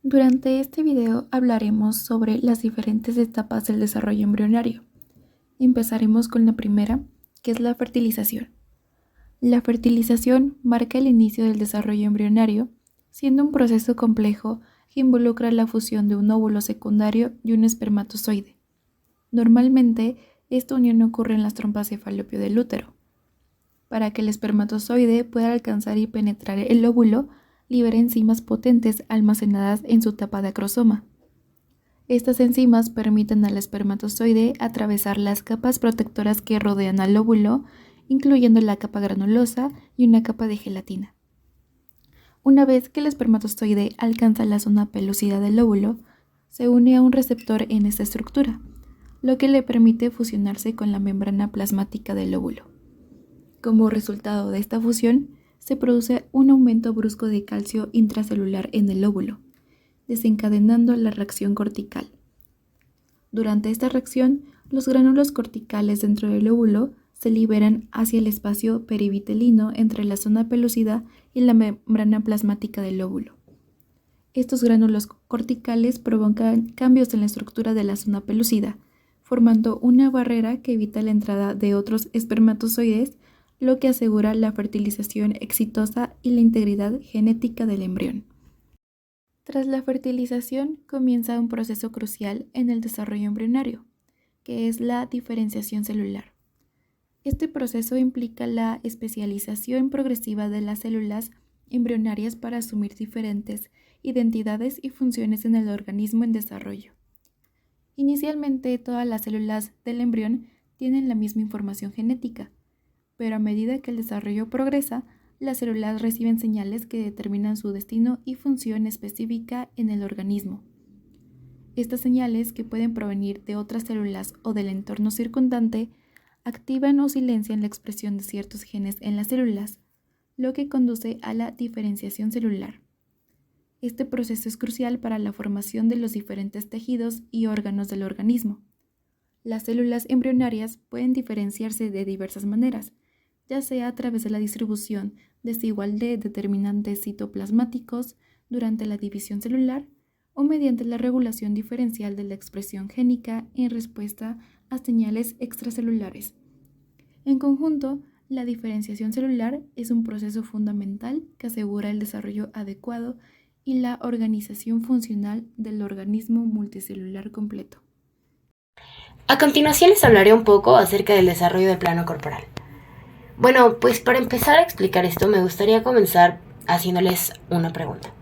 Durante este video hablaremos sobre las diferentes etapas del desarrollo embrionario. Empezaremos con la primera, que es la fertilización. La fertilización marca el inicio del desarrollo embrionario, siendo un proceso complejo que involucra la fusión de un óvulo secundario y un espermatozoide. Normalmente, esta unión ocurre en las trompas de falopio del útero. Para que el espermatozoide pueda alcanzar y penetrar el óvulo, libera enzimas potentes almacenadas en su tapa de acrosoma. Estas enzimas permiten al espermatozoide atravesar las capas protectoras que rodean al óvulo, incluyendo la capa granulosa y una capa de gelatina. Una vez que el espermatozoide alcanza la zona pelúcida del óvulo, se une a un receptor en esta estructura, lo que le permite fusionarse con la membrana plasmática del óvulo. Como resultado de esta fusión, se produce un aumento brusco de calcio intracelular en el óvulo, desencadenando la reacción cortical. Durante esta reacción, los gránulos corticales dentro del óvulo se liberan hacia el espacio perivitelino entre la zona pelúcida y la membrana plasmática del óvulo. Estos gránulos corticales provocan cambios en la estructura de la zona pelúcida, formando una barrera que evita la entrada de otros espermatozoides, lo que asegura la fertilización exitosa y la integridad genética del embrión. Tras la fertilización comienza un proceso crucial en el desarrollo embrionario, que es la diferenciación celular. Este proceso implica la especialización progresiva de las células embrionarias para asumir diferentes identidades y funciones en el organismo en desarrollo. Inicialmente, todas las células del embrión tienen la misma información genética, pero a medida que el desarrollo progresa, las células reciben señales que determinan su destino y función específica en el organismo. Estas señales, que pueden provenir de otras células o del entorno circundante, activan o silencian la expresión de ciertos genes en las células, lo que conduce a la diferenciación celular. Este proceso es crucial para la formación de los diferentes tejidos y órganos del organismo. Las células embrionarias pueden diferenciarse de diversas maneras, ya sea a través de la distribución desigual de determinantes citoplasmáticos durante la división celular o mediante la regulación diferencial de la expresión génica en respuesta a señales extracelulares. En conjunto, la diferenciación celular es un proceso fundamental que asegura el desarrollo adecuado y la organización funcional del organismo multicelular completo. A continuación les hablaré un poco acerca del desarrollo del plano corporal. Bueno, pues para empezar a explicar esto me gustaría comenzar haciéndoles una pregunta.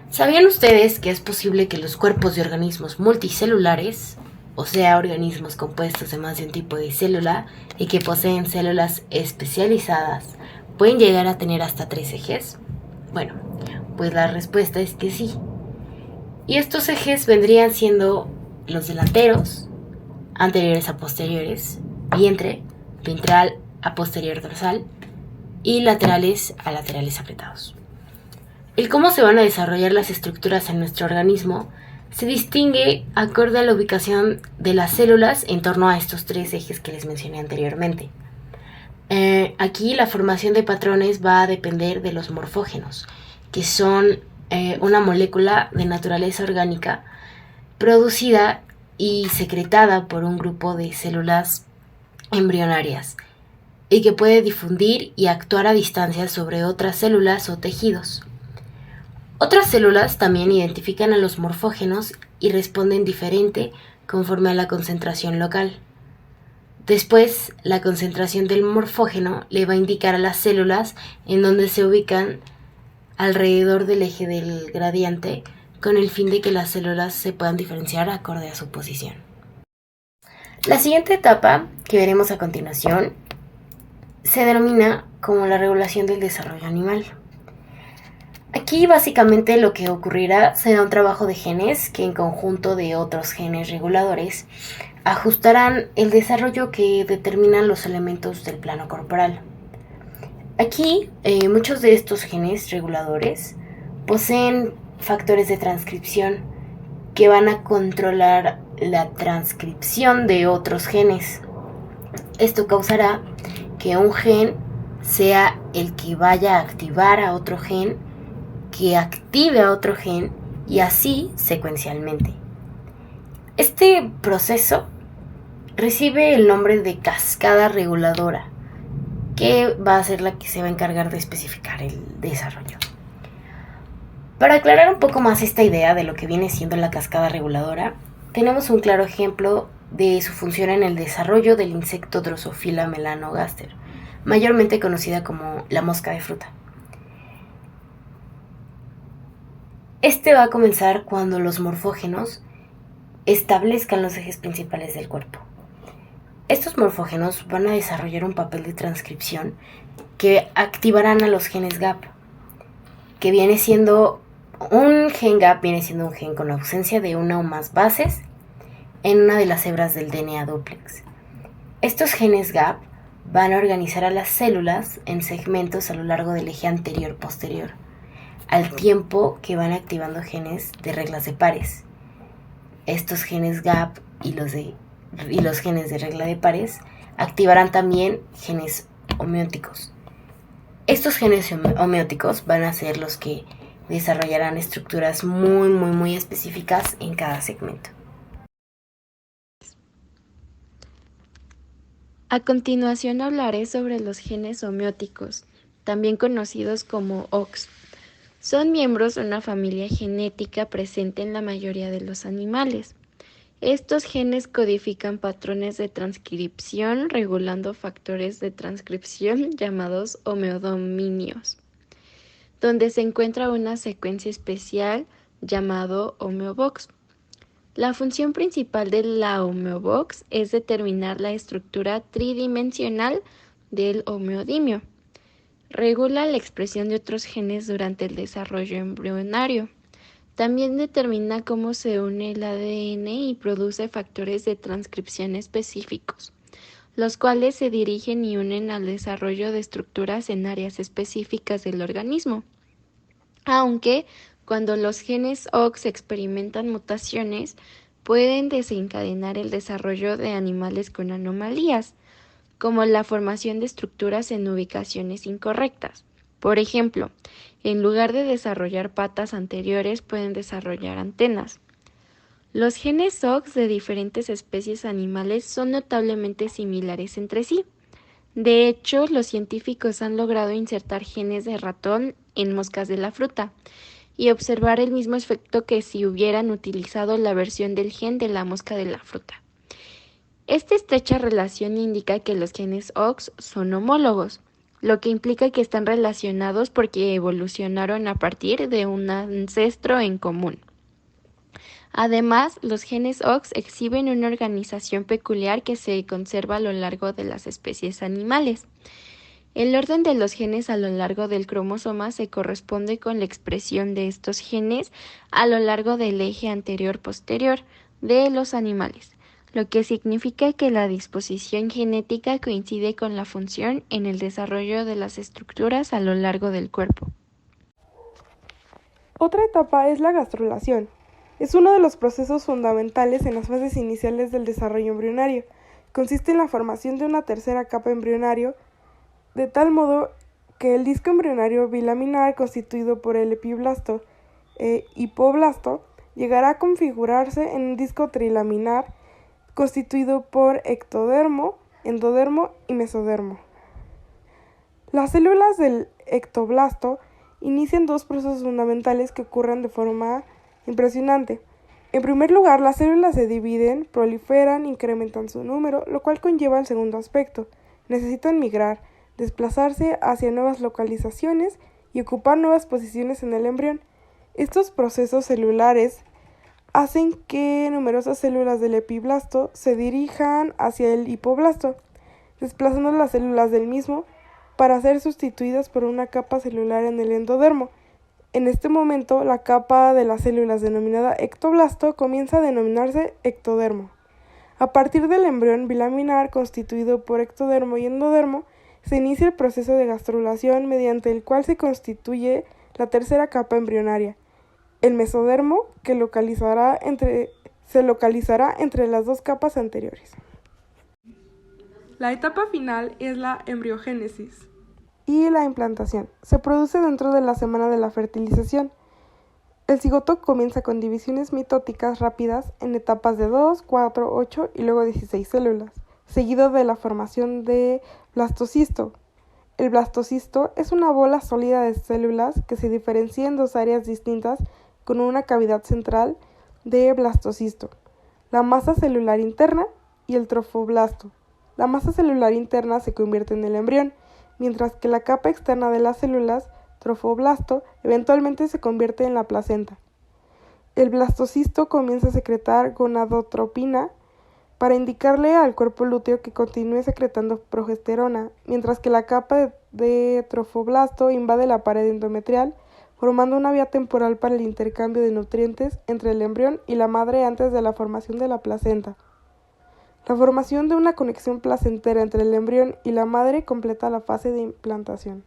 ¿Sabían ustedes que es posible que los cuerpos de organismos multicelulares, o sea, organismos compuestos de más de un tipo de célula y que poseen células especializadas, pueden llegar a tener hasta 3 ejes? Bueno, pues la respuesta es que sí. Y estos ejes vendrían siendo los delanteros, anteriores a posteriores, vientre, ventral a posterior dorsal y laterales a laterales apretados. El cómo se van a desarrollar las estructuras en nuestro organismo se distingue acorde a la ubicación de las células en torno a estos 3 ejes que les mencioné anteriormente. Aquí la formación de patrones va a depender de los morfógenos, que son una molécula de naturaleza orgánica producida y secretada por un grupo de células embrionarias y que puede difundir y actuar a distancia sobre otras células o tejidos. Otras células también identifican a los morfógenos y responden diferente conforme a la concentración local. Después, la concentración del morfógeno le va a indicar a las células en donde se ubican alrededor del eje del gradiente, con el fin de que las células se puedan diferenciar acorde a su posición. La siguiente etapa que veremos a continuación se denomina como la regulación del desarrollo animal. Aquí básicamente lo que ocurrirá será un trabajo de genes que en conjunto de otros genes reguladores ajustarán el desarrollo que determinan los elementos del plano corporal. Aquí muchos de estos genes reguladores poseen factores de transcripción que van a controlar la transcripción de otros genes. Esto causará que un gen sea el que vaya a activar a otro gen, que active a otro gen y así secuencialmente. Este proceso recibe el nombre de cascada reguladora, que va a ser la que se va a encargar de especificar el desarrollo. Para aclarar un poco más esta idea de lo que viene siendo la cascada reguladora, tenemos un claro ejemplo de su función en el desarrollo del insecto Drosophila melanogaster, mayormente conocida como la mosca de fruta. Este va a comenzar cuando los morfógenos establezcan los ejes principales del cuerpo. Estos morfógenos van a desarrollar un papel de transcripción que activarán a los genes GAP, que viene siendo un gen GAP, viene siendo un gen con ausencia de una o más bases en una de las hebras del DNA dúplex. Estos genes GAP van a organizar a las células en segmentos a lo largo del eje anterior-posterior, al tiempo que van activando genes de reglas de pares. Estos genes GAP y los genes de regla de pares activarán también genes homeóticos. Estos genes homeóticos van a ser los que desarrollarán estructuras muy específicas en cada segmento. A continuación hablaré sobre los genes homeóticos, también conocidos como OX. Son miembros de una familia genética presente en la mayoría de los animales. Estos genes codifican patrones de transcripción regulando factores de transcripción llamados homeodominios, donde se encuentra una secuencia especial llamado homeobox. La función principal de la homeobox es determinar la estructura tridimensional del homeodimio. Regula la expresión de otros genes durante el desarrollo embrionario. También determina cómo se une el ADN y produce factores de transcripción específicos, los cuales se dirigen y unen al desarrollo de estructuras en áreas específicas del organismo. Aunque, cuando los genes OX experimentan mutaciones, pueden desencadenar el desarrollo de animales con anomalías, como la formación de estructuras en ubicaciones incorrectas. Por ejemplo, en lugar de desarrollar patas anteriores, pueden desarrollar antenas. Los genes OX de diferentes especies animales son notablemente similares entre sí. De hecho, los científicos han logrado insertar genes de ratón en moscas de la fruta y observar el mismo efecto que si hubieran utilizado la versión del gen de la mosca de la fruta. Esta estrecha relación indica que los genes OX son homólogos, lo que implica que están relacionados porque evolucionaron a partir de un ancestro en común. Además, los genes OX exhiben una organización peculiar que se conserva a lo largo de las especies animales. El orden de los genes a lo largo del cromosoma se corresponde con la expresión de estos genes a lo largo del eje anterior-posterior de los animales, lo que significa que la disposición genética coincide con la función en el desarrollo de las estructuras a lo largo del cuerpo. Otra etapa es la gastrulación. Es uno de los procesos fundamentales en las fases iniciales del desarrollo embrionario. Consiste en la formación de una tercera capa embrionario, de tal modo que el disco embrionario bilaminar constituido por el epiblasto e hipoblasto llegará a configurarse en un disco trilaminar constituido por ectodermo, endodermo y mesodermo. Las células del ectoblasto inician dos procesos fundamentales que ocurren de forma impresionante. En primer lugar, las células se dividen, proliferan, incrementan su número, lo cual conlleva el segundo aspecto. Necesitan migrar, desplazarse hacia nuevas localizaciones y ocupar nuevas posiciones en el embrión. Estos procesos celulares hacen que numerosas células del epiblasto se dirijan hacia el hipoblasto, desplazando las células del mismo para ser sustituidas por una capa celular en el endodermo. En este momento, la capa de las células denominada ectoblasto comienza a denominarse ectodermo. A partir del embrión bilaminar constituido por ectodermo y endodermo, se inicia el proceso de gastrulación mediante el cual se constituye la tercera capa embrionaria, el mesodermo, que se localizará entre las dos capas anteriores. La etapa final es la embriogénesis y la implantación. Se produce dentro de la semana de la fertilización. El cigoto comienza con divisiones mitóticas rápidas en etapas de 2, 4, 8 y luego 16 células, seguido de la formación de blastocisto. El blastocisto es una bola sólida de células que se diferencia en dos áreas distintas con una cavidad central de blastocisto, la masa celular interna y el trofoblasto. La masa celular interna se convierte en el embrión, mientras que la capa externa de las células, trofoblasto, eventualmente se convierte en la placenta. El blastocisto comienza a secretar gonadotropina para indicarle al cuerpo lúteo que continúe secretando progesterona, mientras que la capa de trofoblasto invade la pared endometrial, formando una vía temporal para el intercambio de nutrientes entre el embrión y la madre antes de la formación de la placenta. La formación de una conexión placentera entre el embrión y la madre completa la fase de implantación.